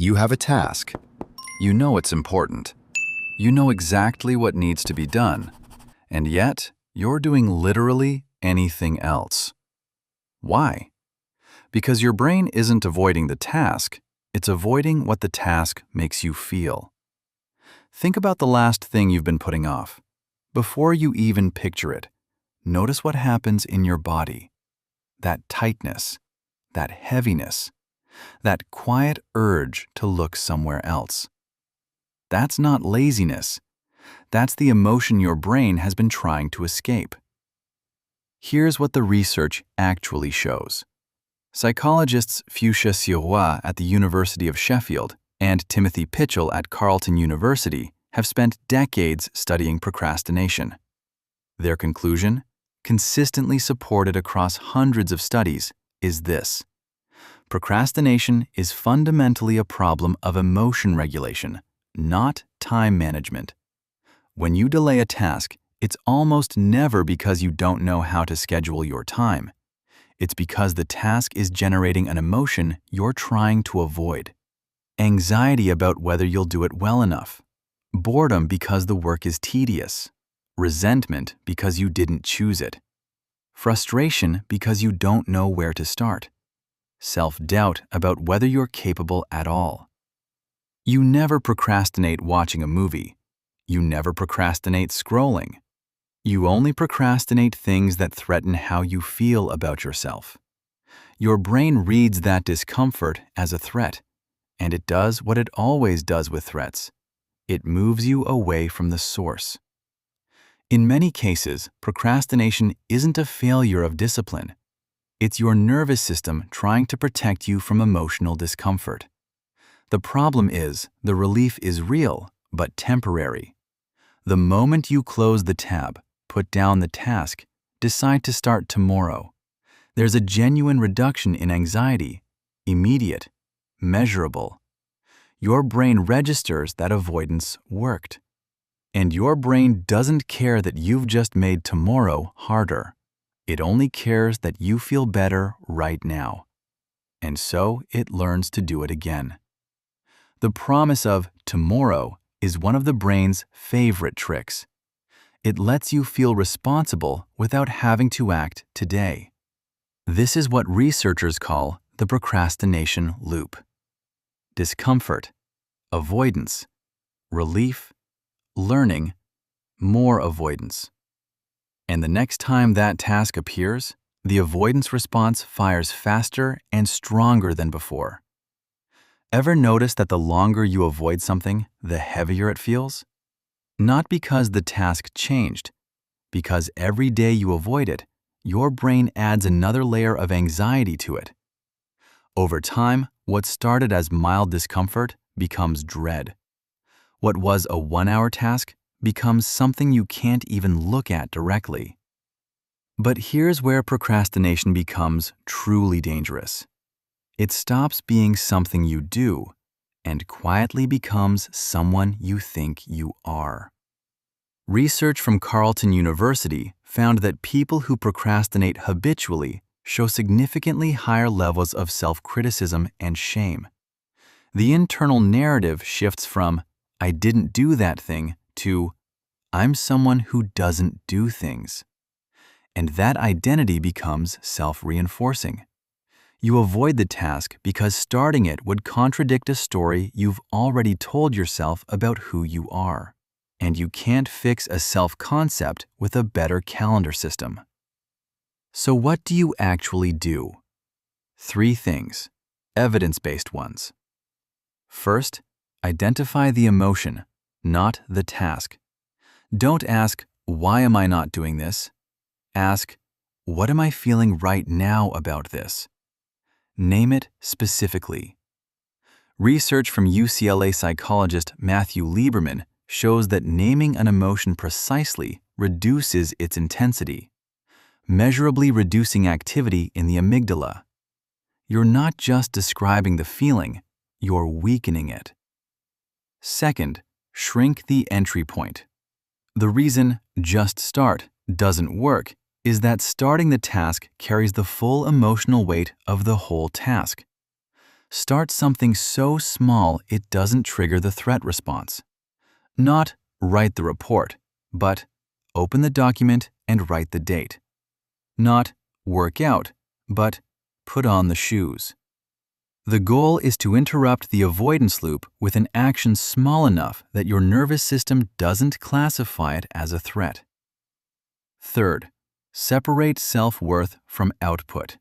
You have a task. You know it's important. You know exactly what needs to be done. And yet, you're doing literally anything else. Why? Because your brain isn't avoiding the task, it's avoiding what the task makes you feel. Think about the last thing you've been putting off. Before you even picture it, notice what happens in your body. That tightness, that heaviness, that quiet urge to look somewhere else. That's not laziness. That's the emotion your brain has been trying to escape. Here's what the research actually shows. Psychologists Fuschia Sirois at the University of Sheffield and Timothy Pychyl at Carleton University have spent decades studying procrastination. Their conclusion, consistently supported across hundreds of studies, is this: procrastination is fundamentally a problem of emotion regulation, not time management. When you delay a task, it's almost never because you don't know how to schedule your time. It's because the task is generating an emotion you're trying to avoid. Anxiety about whether you'll do it well enough. Boredom because the work is tedious. Resentment because you didn't choose it. Frustration because you don't know where to start. Self-doubt about whether you're capable at all. You never procrastinate watching a movie. You never procrastinate scrolling. You only procrastinate things that threaten how you feel about yourself. Your brain reads that discomfort as a threat, and it does what it always does with threats. It moves you away from the source. In many cases, procrastination isn't a failure of discipline. It's your nervous system trying to protect you from emotional discomfort. The problem is, the relief is real, but temporary. The moment you close the tab, put down the task, decide to start tomorrow, there's a genuine reduction in anxiety, immediate, measurable. Your brain registers that avoidance worked. And your brain doesn't care that you've just made tomorrow harder. It only cares that you feel better right now. And so it learns to do it again. The promise of tomorrow is one of the brain's favorite tricks. It lets you feel responsible without having to act today. This is what researchers call the procrastination loop. Discomfort, avoidance, relief, learning, more avoidance. And the next time that task appears, the avoidance response fires faster and stronger than before. Ever notice that the longer you avoid something, the heavier it feels? Not because the task changed, because every day you avoid it, your brain adds another layer of anxiety to it. Over time, what started as mild discomfort becomes dread. What was a 1-hour task becomes something you can't even look at directly. But here's where procrastination becomes truly dangerous. It stops being something you do and quietly becomes someone you think you are. Research from Carleton University found that people who procrastinate habitually show significantly higher levels of self-criticism and shame. The internal narrative shifts from "I didn't do that thing" to "I'm someone who doesn't do things." And that identity becomes self-reinforcing. You avoid the task because starting it would contradict a story you've already told yourself about who you are. And you can't fix a self-concept with a better calendar system. So what do you actually do? 3 things, evidence-based ones. First, identify the emotion, not the task. Don't ask, "Why am I not doing this?" Ask, "What am I feeling right now about this?" Name it specifically. Research from UCLA psychologist Matthew Lieberman shows that naming an emotion precisely reduces its intensity, measurably reducing activity in the amygdala. You're not just describing the feeling, you're weakening it. Second, shrink the entry point. The reason "just start" doesn't work is that starting the task carries the full emotional weight of the whole task. Start something so small it doesn't trigger the threat response. Not write the report, but open the document and write the date. Not work out, but put on the shoes. The goal is to interrupt the avoidance loop with an action small enough that your nervous system doesn't classify it as a threat. Third, separate self-worth from output.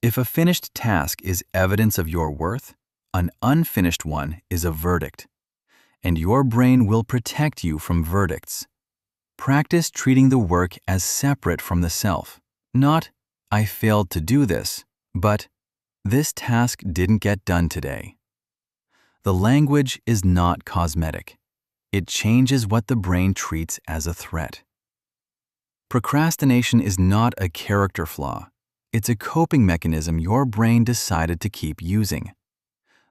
If a finished task is evidence of your worth, an unfinished one is a verdict, and your brain will protect you from verdicts. Practice treating the work as separate from the self. Not, I failed to do this, but this task didn't get done today. The language is not cosmetic. It changes what the brain treats as a threat. Procrastination is not a character flaw. It's a coping mechanism your brain decided to keep using.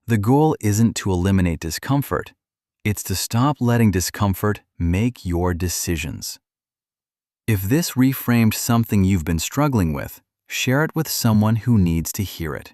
The goal isn't to eliminate discomfort. It's to stop letting discomfort make your decisions. If this reframed something you've been struggling with, share it with someone who needs to hear it.